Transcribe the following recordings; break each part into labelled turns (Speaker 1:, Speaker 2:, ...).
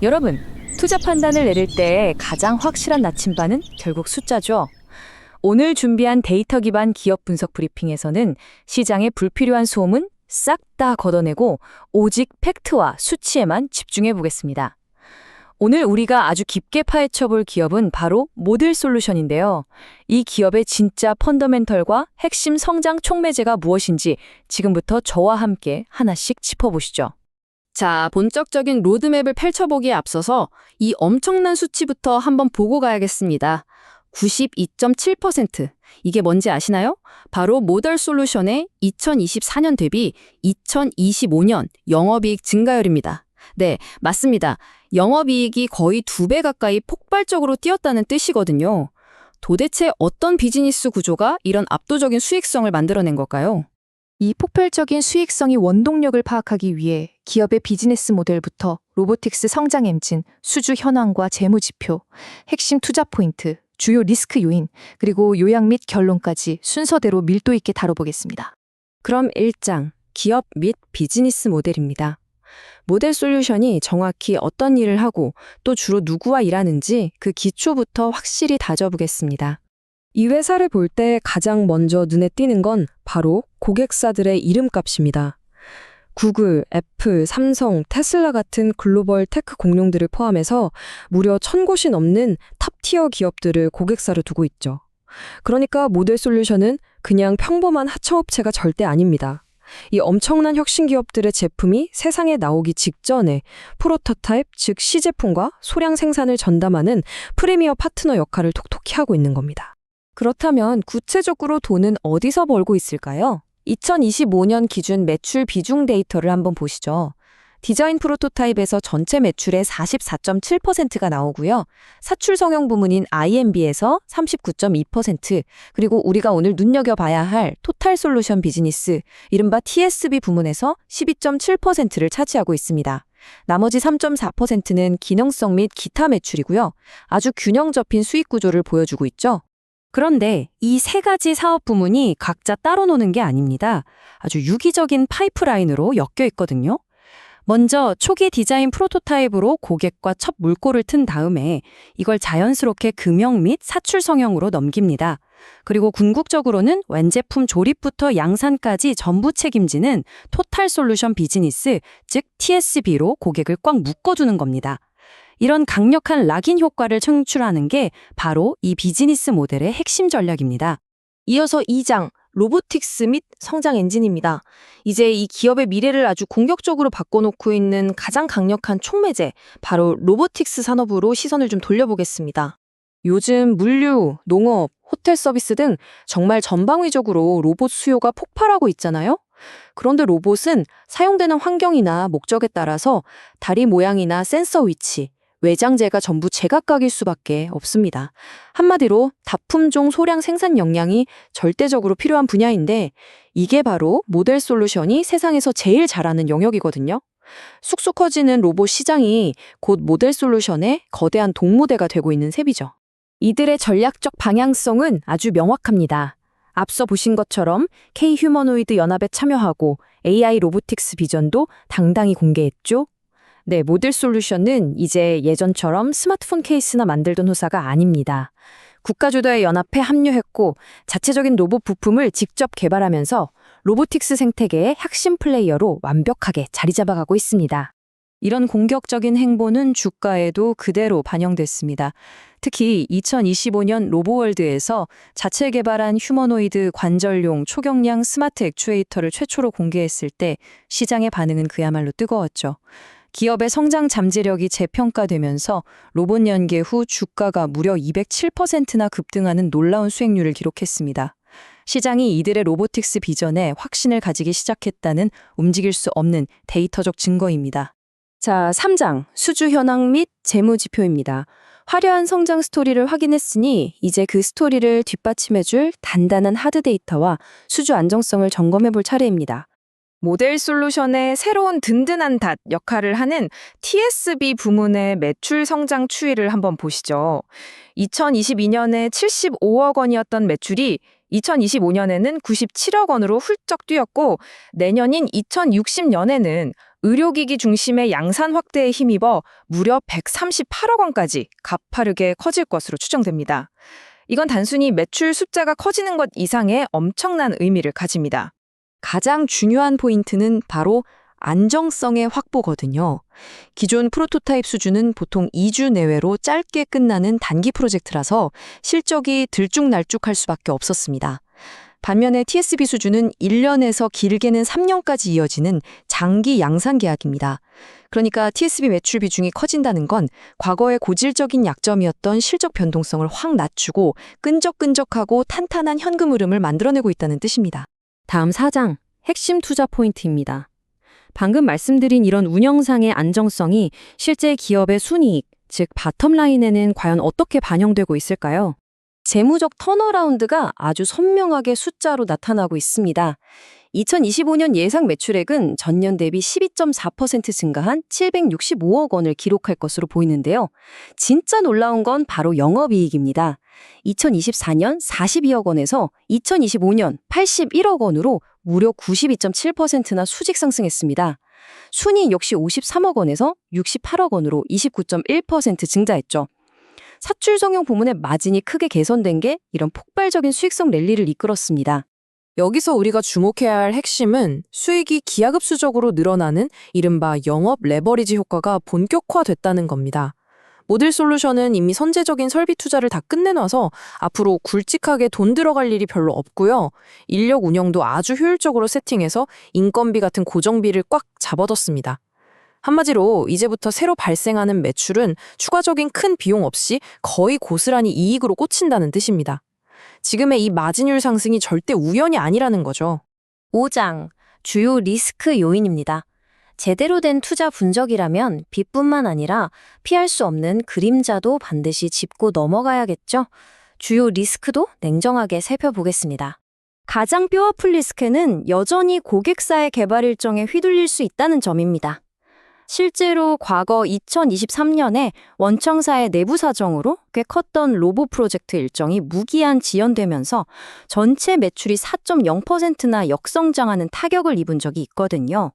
Speaker 1: 여러분, 투자 판단을 내릴 때 가장 확실한 나침반은 결국 숫자죠. 오늘 준비한 데이터 기반 기업 분석 브리핑에서는 시장의 불필요한 소음은 싹 다 걷어내고 오직 팩트와 수치에만 집중해 보겠습니다. 오늘 우리가 아주 깊게 파헤쳐 볼 기업은 바로 모델솔루션인데요. 이 기업의 진짜 펀더멘털과 핵심 성장 촉매제가 무엇인지 지금부터 저와 함께 하나씩 짚어보시죠.
Speaker 2: 자, 본격적인 로드맵을 펼쳐보기에 앞서서 이 엄청난 수치부터 한번 보고 가야겠습니다. 92.7%. 이게 뭔지 아시나요? 바로 모델솔루션의 2024년 대비 2025년 영업이익 증가율입니다. 네, 맞습니다. 영업이익이 거의 2배 가까이 폭발적으로 뛰었다는 뜻이거든요. 도대체 어떤 비즈니스 구조가 이런 압도적인 수익성을 만들어낸 걸까요?
Speaker 3: 이 폭발적인 수익성이 원동력을 파악하기 위해 기업의 비즈니스 모델부터 로보틱스 성장 엔진, 수주 현황과 재무 지표, 핵심 투자 포인트, 주요 리스크 요인, 그리고 요약 및 결론까지 순서대로 밀도 있게 다뤄보겠습니다.
Speaker 2: 그럼 1장, 기업 및 비즈니스 모델입니다. 모델 솔루션이 정확히 어떤 일을 하고 또 주로 누구와 일하는지 그 기초부터 확실히 다져보겠습니다. 이 회사를 볼 때 가장 먼저 눈에 띄는 건 바로 고객사들의 이름값입니다. 구글, 애플, 삼성, 테슬라 같은 글로벌 테크 공룡들을 포함해서 무려 1,000곳이 넘는 탑티어 기업들을 고객사로 두고 있죠. 그러니까 모델 솔루션은 그냥 평범한 하청업체가 절대 아닙니다. 이 엄청난 혁신 기업들의 제품이 세상에 나오기 직전에 프로토타입, 즉 시제품과 소량 생산을 전담하는 프리미어 파트너 역할을 톡톡히 하고 있는 겁니다. 그렇다면 구체적으로 돈은 어디서 벌고 있을까요? 2025년 기준 매출 비중 데이터를 한번 보시죠. 디자인 프로토타입에서 전체 매출의 44.7%가 나오고요. 사출 성형 부문인 IMB에서 39.2%, 그리고 우리가 오늘 눈여겨봐야 할 토탈 솔루션 비즈니스, 이른바 TSB 부문에서 12.7%를 차지하고 있습니다. 나머지 3.4%는 기능성 및 기타 매출이고요. 아주 균형 잡힌 수익 구조를 보여주고 있죠. 그런데 이 세 가지 사업 부문이 각자 따로 노는 게 아닙니다. 아주 유기적인 파이프라인으로 엮여 있거든요. 먼저 초기 디자인 프로토타입으로 고객과 첫 물꼬를 튼 다음에 이걸 자연스럽게 금형 및 사출 성형으로 넘깁니다. 그리고 궁극적으로는 완제품 조립부터 양산까지 전부 책임지는 토탈 솔루션 비즈니스, 즉 TSB로 고객을 꽉 묶어두는 겁니다. 이런 강력한 락인 효과를 창출하는 게 바로 이 비즈니스 모델의 핵심 전략입니다.
Speaker 1: 이어서 2장, 로보틱스 및 성장 엔진입니다. 이제 이 기업의 미래를 아주 공격적으로 바꿔놓고 있는 가장 강력한 촉매제, 바로 로보틱스 산업으로 시선을 좀 돌려보겠습니다. 요즘 물류, 농업, 호텔 서비스 등 정말 전방위적으로 로봇 수요가 폭발하고 있잖아요? 그런데 로봇은 사용되는 환경이나 목적에 따라서 다리 모양이나 센서 위치, 외장재가 전부 제각각일 수밖에 없습니다. 한마디로 다품종 소량 생산 역량이 절대적으로 필요한 분야인데 이게 바로 모델 솔루션이 세상에서 제일 잘하는 영역이거든요. 쑥쑥 커지는 로봇 시장이 곧 모델 솔루션의 거대한 동무대가 되고 있는 셈이죠. 이들의 전략적 방향성은 아주 명확합니다. 앞서 보신 것처럼 K-휴머노이드 연합에 참여하고 AI 로보틱스 비전도 당당히 공개했죠. 네, 모델 솔루션은 이제 예전처럼 스마트폰 케이스나 만들던 회사가 아닙니다. 국가 주도의 연합에 합류했고 자체적인 로봇 부품을 직접 개발하면서 로보틱스 생태계의 핵심 플레이어로 완벽하게 자리 잡아가고 있습니다. 이런 공격적인 행보는 주가에도 그대로 반영됐습니다. 특히 2025년 로보월드에서 자체 개발한 휴머노이드 관절용 초경량 스마트 액추에이터를 최초로 공개했을 때 시장의 반응은 그야말로 뜨거웠죠. 기업의 성장 잠재력이 재평가되면서 로봇 연계 후 주가가 무려 207%나 급등하는 놀라운 수익률을 기록했습니다. 시장이 이들의 로보틱스 비전에 확신을 가지기 시작했다는 움직일 수 없는 데이터적 증거입니다. 자, 3장, 수주 현황 및 재무 지표입니다. 화려한 성장 스토리를 확인했으니 이제 그 스토리를 뒷받침해줄 단단한 하드 데이터와 수주 안정성을 점검해볼 차례입니다. 모델 솔루션의 새로운 든든한 닷 역할을 하는 TSB 부문의 매출 성장 추이를 한번 보시죠. 2022년에 75억 원이었던 매출이 2025년에는 97억 원으로 훌쩍 뛰었고 내년인 2060년에는 의료기기 중심의 양산 확대에 힘입어 무려 138억 원까지 가파르게 커질 것으로 추정됩니다. 이건 단순히 매출 숫자가 커지는 것 이상의 엄청난 의미를 가집니다.
Speaker 2: 가장 중요한 포인트는 바로 안정성의 확보거든요. 기존 프로토타입 수준은 보통 2주 내외로 짧게 끝나는 단기 프로젝트라서 실적이 들쭉날쭉할 수밖에 없었습니다. 반면에 TSB 수준은 1년에서 길게는 3년까지 이어지는 장기 양산 계약입니다. 그러니까 TSB 매출 비중이 커진다는 건 과거의 고질적인 약점이었던 실적 변동성을 확 낮추고 끈적끈적하고 탄탄한 현금 흐름을 만들어내고 있다는 뜻입니다. 다음 4장, 핵심 투자 포인트입니다. 방금 말씀드린 이런 운영상의 안정성이 실제 기업의 순이익, 즉 바텀라인에는 과연 어떻게 반영되고 있을까요? 재무적 턴어라운드가 아주 선명하게 숫자로 나타나고 있습니다. 2025년 예상 매출액은 전년 대비 12.4% 증가한 765억 원을 기록할 것으로 보이는데요. 진짜 놀라운 건 바로 영업이익입니다. 2024년 42억 원에서 2025년 81억 원으로 무려 92.7%나 수직 상승했습니다. 순이익 역시 53억 원에서 68억 원으로 29.1% 증가했죠. 사출 성형 부문의 마진이 크게 개선된 게 이런 폭발적인 수익성 랠리를 이끌었습니다.
Speaker 1: 여기서 우리가 주목해야 할 핵심은 수익이 기하급수적으로 늘어나는 이른바 영업 레버리지 효과가 본격화됐다는 겁니다. 모델 솔루션은 이미 선제적인 설비 투자를 다 끝내놔서 앞으로 굵직하게 돈 들어갈 일이 별로 없고요. 인력 운영도 아주 효율적으로 세팅해서 인건비 같은 고정비를 꽉 잡아뒀습니다. 한마디로 이제부터 새로 발생하는 매출은 추가적인 큰 비용 없이 거의 고스란히 이익으로 꽂힌다는 뜻입니다. 지금의 이 마진율 상승이 절대 우연이 아니라는 거죠.
Speaker 4: 5장, 주요 리스크 요인입니다. 제대로 된 투자 분석이라면 빚뿐만 아니라 피할 수 없는 그림자도 반드시 짚고 넘어가야겠죠? 주요 리스크도 냉정하게 살펴보겠습니다. 가장 뼈아플 리스크는 여전히 고객사의 개발 일정에 휘둘릴 수 있다는 점입니다. 실제로 과거 2023년에 원청사의 내부 사정으로 꽤 컸던 로보 프로젝트 일정이 무기한 지연되면서 전체 매출이 4.0%나 역성장하는 타격을 입은 적이 있거든요.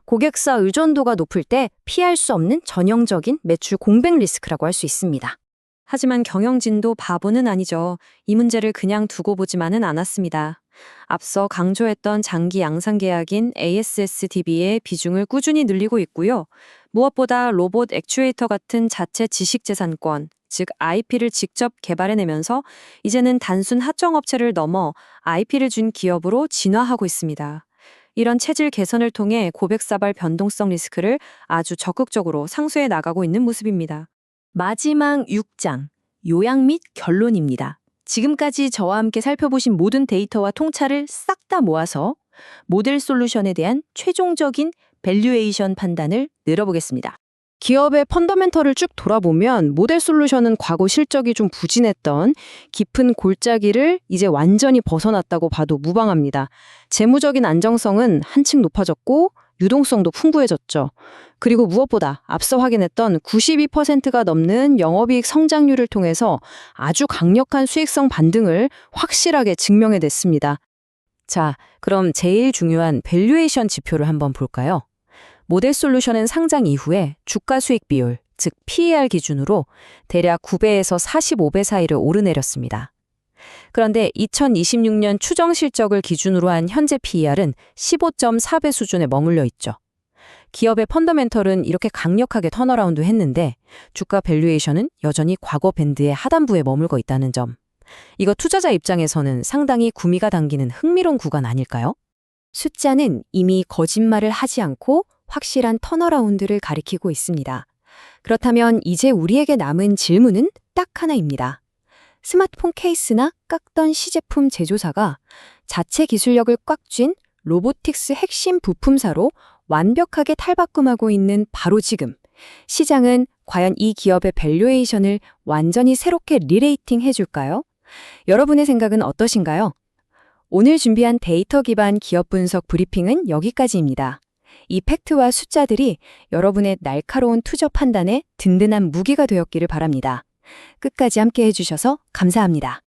Speaker 4: 고객사 의존도가 높을 때 피할 수 없는 전형적인 매출 공백 리스크라고 할 수 있습니다.
Speaker 2: 하지만 경영진도 바보는 아니죠. 이 문제를 그냥 두고 보지만은 않았습니다. 앞서 강조했던 장기 양산 계약인 ASSDB의 비중을 꾸준히 늘리고 있고요. 무엇보다 로봇 액추에이터 같은 자체 지식재산권, 즉 IP를 직접 개발해내면서 이제는 단순 하청업체를 넘어 IP를 준 기업으로 진화하고 있습니다. 이런 체질 개선을 통해 고객사발 변동성 리스크를 아주 적극적으로 상쇄해 나가고 있는 모습입니다.
Speaker 3: 마지막 6장, 요약 및 결론입니다. 지금까지 저와 함께 살펴보신 모든 데이터와 통찰을 싹 다 모아서 모델 솔루션에 대한 최종적인 밸류에이션 판단을 내려보겠습니다.
Speaker 2: 기업의 펀더멘털을 쭉 돌아보면 모델 솔루션은 과거 실적이 좀 부진했던 깊은 골짜기를 이제 완전히 벗어났다고 봐도 무방합니다. 재무적인 안정성은 한층 높아졌고 유동성도 풍부해졌죠. 그리고 무엇보다 앞서 확인했던 92%가 넘는 영업이익 성장률을 통해서 아주 강력한 수익성 반등을 확실하게 증명해냈습니다. 자, 그럼 제일 중요한 밸류에이션 지표를 한번 볼까요? 모델 솔루션은 상장 이후에 주가 수익 비율, 즉 PER 기준으로 대략 9배에서 45배 사이를 오르내렸습니다. 그런데 2026년 추정 실적을 기준으로 한 현재 PER은 15.4배 수준에 머물러 있죠. 기업의 펀더멘털은 이렇게 강력하게 턴어라운드 했는데 주가 밸류에이션은 여전히 과거 밴드의 하단부에 머물고 있다는 점. 이거 투자자 입장에서는 상당히 구미가 당기는 흥미로운 구간 아닐까요?
Speaker 3: 숫자는 이미 거짓말을 하지 않고 확실한 턴어라운드를 가리키고 있습니다. 그렇다면 이제 우리에게 남은 질문은 딱 하나입니다. 스마트폰 케이스나 깎던 시제품 제조사가 자체 기술력을 꽉 쥔 로보틱스 핵심 부품사로 완벽하게 탈바꿈하고 있는 바로 지금, 시장은 과연 이 기업의 밸류에이션을 완전히 새롭게 리레이팅 해줄까요? 여러분의 생각은 어떠신가요?
Speaker 2: 오늘 준비한 데이터 기반 기업 분석 브리핑은 여기까지입니다. 이 팩트와 숫자들이 여러분의 날카로운 투자 판단에 든든한 무기가 되었기를 바랍니다. 끝까지 함께 해주셔서 감사합니다.